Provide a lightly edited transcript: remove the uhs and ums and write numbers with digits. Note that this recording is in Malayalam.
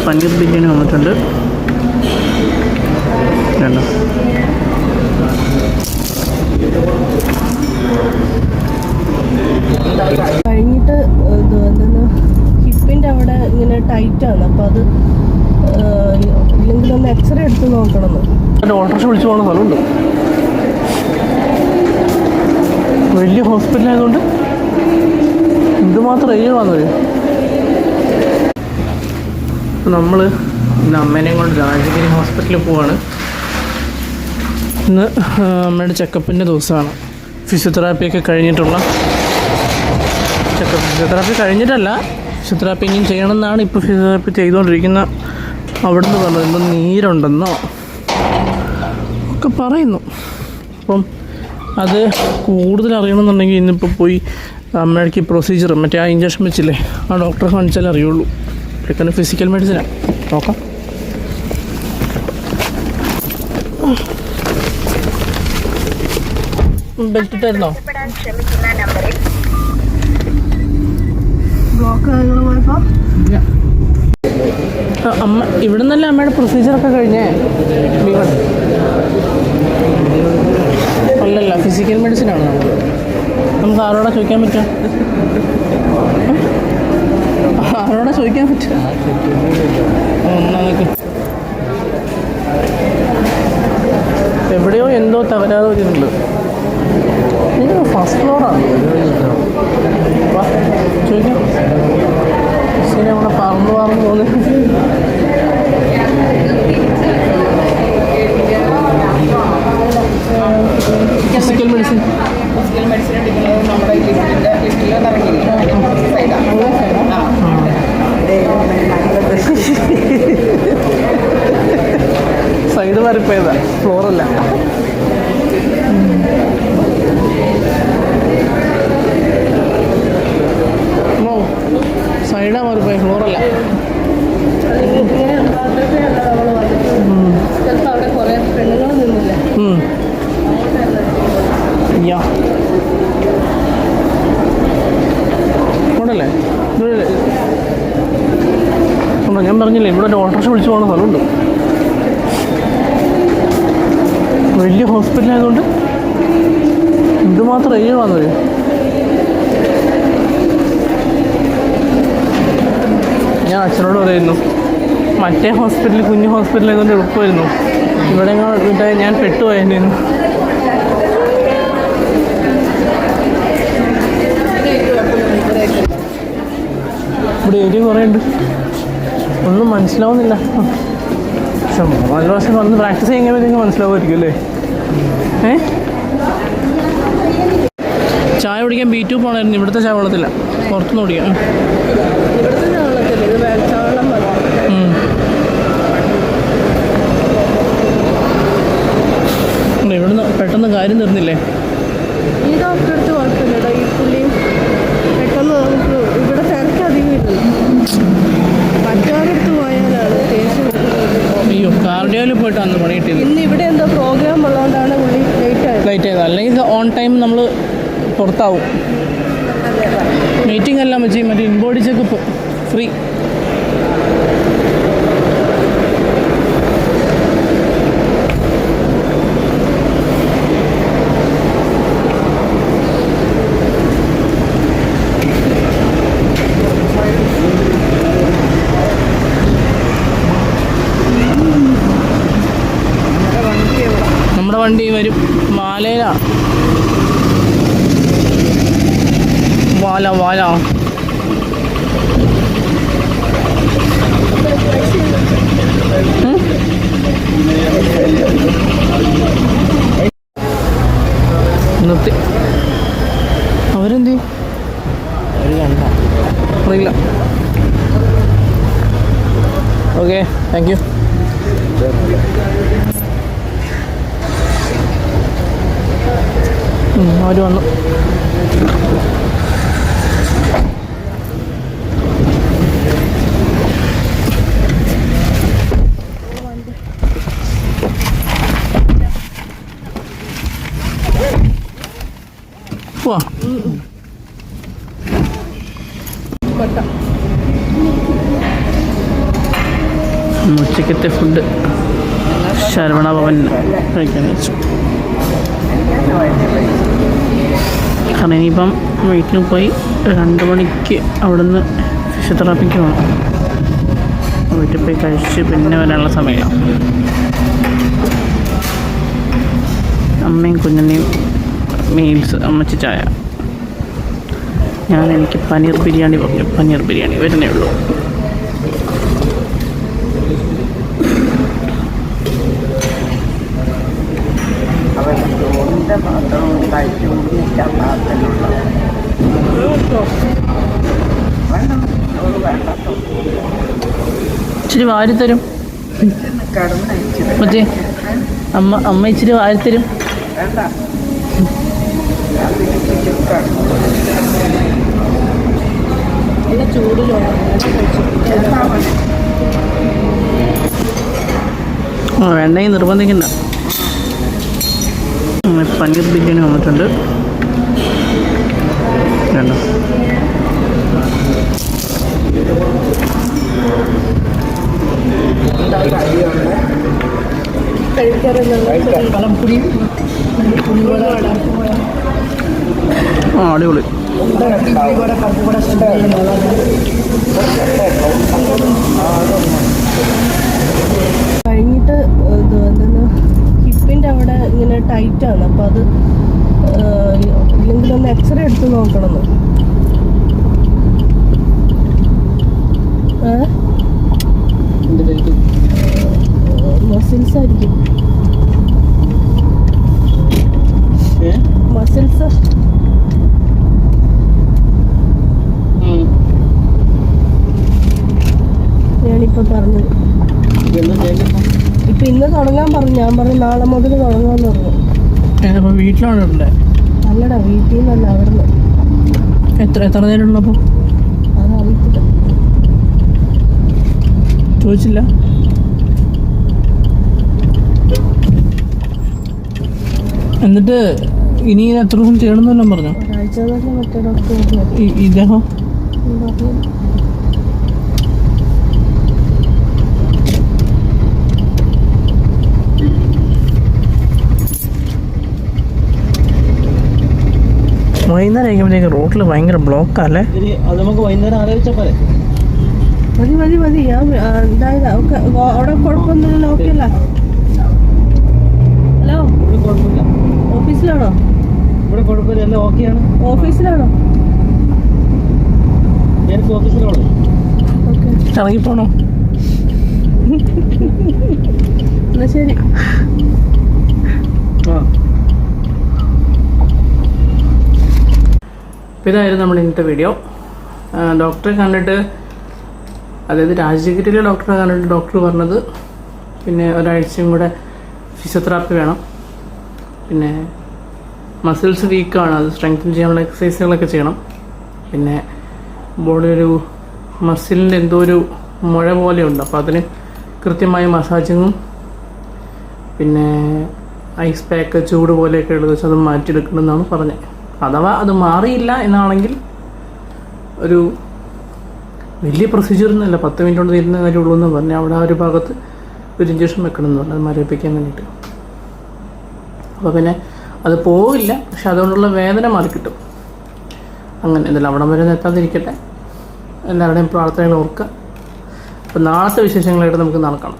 പനീർ ബിരിയാണി വന്നിട്ടുണ്ട്. കണ്ടോ, കഴിഞ്ഞിട്ട് എന്താണ് ഹിപ്പിൻ്റെ അവിടെ ഇങ്ങനെ ടൈറ്റാണ്. അപ്പോൾ അത് ഇല്ലെങ്കിൽ ഒന്ന് എക്സ്റേ എടുത്ത് നോക്കണമെന്ന്. ഓട്ടോറിക്ഷ വിളിച്ചു പോകുന്ന സ്ഥലമുണ്ട്. വലിയ ഹോസ്പിറ്റലായതുകൊണ്ട് എന്തുമാത്രം ഏരിയ വന്നത്. നമ്മൾ ഇന്ന് അമ്മേനെയും കൊണ്ട് രാജഗിരി ഹോസ്പിറ്റലിൽ പോവാണ്. ഇന്ന് അമ്മയുടെ ചെക്കപ്പിൻ്റെ ദിവസമാണ്. ഫിസിയോതെറാപ്പിയൊക്കെ കഴിഞ്ഞിട്ടുള്ള ചെക്കപ്പ്. ഫിസിയോതെറാപ്പി കഴിഞ്ഞിട്ടല്ല, ഫിസിയോതെറാപ്പി ഇനിയും ചെയ്യണമെന്നാണ് ഇപ്പോൾ ഫിസിയോതെറാപ്പി ചെയ്തുകൊണ്ടിരിക്കുന്ന അവിടുന്ന് പറഞ്ഞത്. എന്തോ നീരുണ്ടെന്നോ ഒക്കെ പറയുന്നു. അപ്പം അത് കൂടുതൽ അറിയണമെന്നുണ്ടെങ്കിൽ ഇന്നിപ്പോൾ പോയി അമ്മയ്ക്ക് പ്രൊസീജിയർ മറ്റേ ആ ഇഞ്ചക്ഷൻ വെച്ചില്ലേ, ആ ഡോക്ടറെ കാണിച്ചാലേ അറിയുള്ളൂ. ഇതൊക്കെ ഫിസിക്കൽ മെഡിസിനാണ്. നോക്കാം. ബെൽറ്റ് ഇട്ടായിരുന്നോ? അമ്മ ഇവിടെ നിന്നല്ല അമ്മയുടെ പ്രൊസീജിയറൊക്കെ കഴിഞ്ഞേ. അല്ലല്ല, ഫിസിക്കൽ മെഡിസിനാണ്. നമുക്ക് ആരോടാ ചോദിക്കാൻ പറ്റുക? ആരോടാ ചോദിക്കാൻ പറ്റുക? ഒന്നാമത് എവിടെയോ എന്തോ തകരാറ് വരുന്നുണ്ട്. ഇത് ഫസ്റ്റ് ഫ്ലോറാണ്. ചോദിക്കാം. ശരി, അവിടെ പറന്നു പോകുന്നത്. ഫിസിക്കൽ മെഡിസിൻ നമ്മുടെ ലിസ്റ്റിൽ സൈഡ് വരപ്പേതാ, ഫ്ലോറല്ല. സൈഡാ വരപ്പേ, ഫ്ലോറല്ല. ചിലപ്പോൾ അവിടെ കുറേ പെണ്ണുങ്ങൾ നിന്നില്ല. ഉണ്ടല്ലേ, ഉണ്ടോ? ഞാൻ പറഞ്ഞില്ലേ, ഇവിടെ ഒരു ഓട്ടോറിക്ഷ വിളിച്ചു പോകുന്ന സ്ഥലമുണ്ട്. വലിയ ഹോസ്പിറ്റലായതുകൊണ്ട് എന്തുമാത്രം ഏരിയ വന്നത്. ഞാൻ അച്ഛനോട് പറയുന്നു, മറ്റേ ഹോസ്പിറ്റലിൽ കുഞ്ഞു ഹോസ്പിറ്റലായതുകൊണ്ട് എളുപ്പമായിരുന്നു, ഇവിടെ ഞാൻ പെട്ടുപോയിരുന്നു. ഇവിടെ ഏരിയ കുറേ ഉണ്ട്, ഒന്നും മനസ്സിലാവുന്നില്ല. പക്ഷെ നല്ല പ്രാവശ്യം വന്ന് പ്രാക്ടീസ് ചെയ്യുമ്പോഴത്തേക്ക് മനസ്സിലാവുമായിരിക്കും അല്ലേ? ചായ കുടിക്കാൻ B2 പോകണമായിരുന്നു. ഇവിടുത്തെ ചായ വെള്ളത്തില്ല, പുറത്തുനിന്ന് കുടിക്കാം. ഇവിടുന്ന് പെട്ടെന്ന് കാര്യം തീർന്നില്ലേ? ഈ ഡോക്ടറെ അടുത്ത് കുഴപ്പമില്ലട്ടോ. ഈ പുള്ളിയും പെട്ടെന്ന് നമുക്ക് ഇവിടെ തിരക്ക് അധികം ഇല്ല. മറ്റൊരിടത്ത് പോയാലാണ് കേസ്. അയ്യോ, കാർഡിയോയിൽ പോയിട്ട് അന്ന് പണി കിട്ടിയത്. ഇന്ന് ഇവിടെ എന്തോ പ്രോഗ്രാം ഉള്ളതുകൊണ്ടാണ് പുള്ളി ലേറ്റ് ആയത്. അല്ലെങ്കിൽ ഓൺ ടൈം നമ്മൾ പുറത്താവും. മീറ്റിംഗ് എല്ലാം വെച്ച് മറ്റേ ഇൻബോഡി ചെക്കപ്പ് ഫ്രീ. നമ്മുടെ വണ്ടി വരും മാലയിലാണ്. വാല നിർത്തി. അവരെന്ത് അറിയില്ല. Okay, thank you. അവർ വന്നു. പോവാ. ഉച്ചക്കത്തെ ഫുഡ് ശരവണ ഭവൻ കഴിക്കാൻ വെച്ചു. കാരണം ഇനിയിപ്പം വീട്ടിൽ പോയി 2 മണിക്ക് അവിടുന്ന് ഫിസിയോതെറാപ്പിക്ക് പോകണം. വീട്ടിൽ പോയി കഴിച്ച് പിന്നെ വരാനുള്ള സമയമാണ്. അമ്മയും കുഞ്ഞിനെയും മീൽസ് അമ്മച്ചി ചായ. എനിക്ക് പനീർ ബിരിയാണി പറഞ്ഞു. പനീർ ബിരിയാണി വരുന്നേ ഉള്ളൂ. ഇച്ചിരി വാരിത്തരും മറ്റേ അമ്മ ഇച്ചിരി വാരിത്തരും. വേണ്ടെങ്കിൽ നിർബന്ധിക്കണ്ട. പനീർ ബിരിയാണി വന്നിട്ടുണ്ട്. വേണ്ട അടിപൊളി. കഴിഞ്ഞിട്ട് എന്താണ് ഹിപ്പിൻ്റെ അവിടെ ഇങ്ങനെ ടൈറ്റാണ്. അപ്പം അത് ഇല്ലെങ്കിൽ ഒന്ന് എക്സ്റേ എടുത്ത് നോക്കണമെന്ന്. മസിൽസ് ആയിരിക്കും. മസിൽസ് ഞാനിപ്പോൾ പറഞ്ഞത്. ഇപ്പം ഇന്ന് തുടങ്ങാൻ പറഞ്ഞു. ഞാൻ പറഞ്ഞു നാളെ മുതൽ തുടങ്ങാമെന്ന് പറഞ്ഞു. വീട്ടിലാണ് ഉള്ളത്? അല്ലടാ, വീട്ടിൽ നിന്നല്ല, അവിടെ നിന്ന്. എത്ര നേരം ഉള്ളപ്പോൾ അതറിയത്തില്ല, ചോദിച്ചില്ല. എന്നിട്ട് ഇനി എത്ര ദിവസം ചെയ്യണമെന്നെല്ലാം പറഞ്ഞു? ഒരാഴ്ച തന്നെ മറ്റേ ഡോക്ടർ ഇദ്ദേഹം വൈകുന്നേരം കഴിക്കുമ്പോഴത്തേക്ക് റോഡിൽ ഭയങ്കര ബ്ലോക്കല്ലേ? അത് നമുക്ക് വൈകുന്നേരം ആലോചിച്ചാൽ പോലെ. മതി. ഞാൻ എന്തായാലും അവിടെ കുഴപ്പമൊന്നുമില്ലല്ലോ? ഓക്കെ അല്ല? ഹലോ, കുഴപ്പമില്ല. ഓഫീസിലാണോ? ഇവിടെ കുഴപ്പമില്ല, ഓക്കെയാണ്. ഓഫീസിലാണോ? എനിക്ക് ഓഫീസിലാണോ? ഓക്കെ, ഇറങ്ങിപ്പോണോ? എന്നാ ശരി. ഇതായിരുന്നു നമ്മുടെ ഇന്നത്തെ വീഡിയോ. ഡോക്ടറെ കണ്ടിട്ട്, അതായത് രാജഗിരിയിലെ ഡോക്ടറെ കണ്ടിട്ട് ഡോക്ടർ പറഞ്ഞത് പിന്നെ ഒരാഴ്ചയും കൂടെ ഫിസിയോതെറാപ്പി വേണം. പിന്നെ മസിൽസ് വീക്കാണ്, അത് സ്ട്രെങ്തൻ ചെയ്യാനുള്ള എക്സസൈസുകളൊക്കെ ചെയ്യണം. പിന്നെ ബോഡി ഒരു മസിലിൻ്റെ എന്തോ ഒരു മുഴ പോലെയുണ്ട്, അപ്പോൾ അതിന് കൃത്യമായ മസാജിങ്ങും പിന്നെ ഐസ് പാക്ക് ചൂട് പോലെയൊക്കെ ഉള്ളത് വെച്ച് അത് മാറ്റിയെടുക്കണമെന്നാണ് പറഞ്ഞത്. അഥവാ അത് മാറിയില്ല എന്നാണെങ്കിൽ ഒരു വലിയ പ്രൊസീജിയർ ഒന്നുമല്ല, 10 മിനിറ്റ് കൊണ്ട് തീരുന്ന കാര്യമുള്ളൂ എന്ന് പറഞ്ഞാൽ അവിടെ ആ ഒരു ഭാഗത്ത് ഒരു ഇഞ്ചക്ഷൻ വെക്കണമെന്ന് പറഞ്ഞു, അത് മരവിപ്പിക്കാൻ വേണ്ടിയിട്ട്. അപ്പോൾ പിന്നെ അത് പോവില്ല, പക്ഷെ അതുകൊണ്ടുള്ള വേദന മാറിക്കിട്ടും. അങ്ങനെ എന്തായാലും അവിടം വരെ എത്താതിരിക്കട്ടെ. എല്ലാവരുടെയും പ്രാർത്ഥനകൾ ഓർക്കുക. അപ്പോൾ നാളത്തെ വിശേഷങ്ങളായിട്ട് നമുക്ക് നടക്കണം.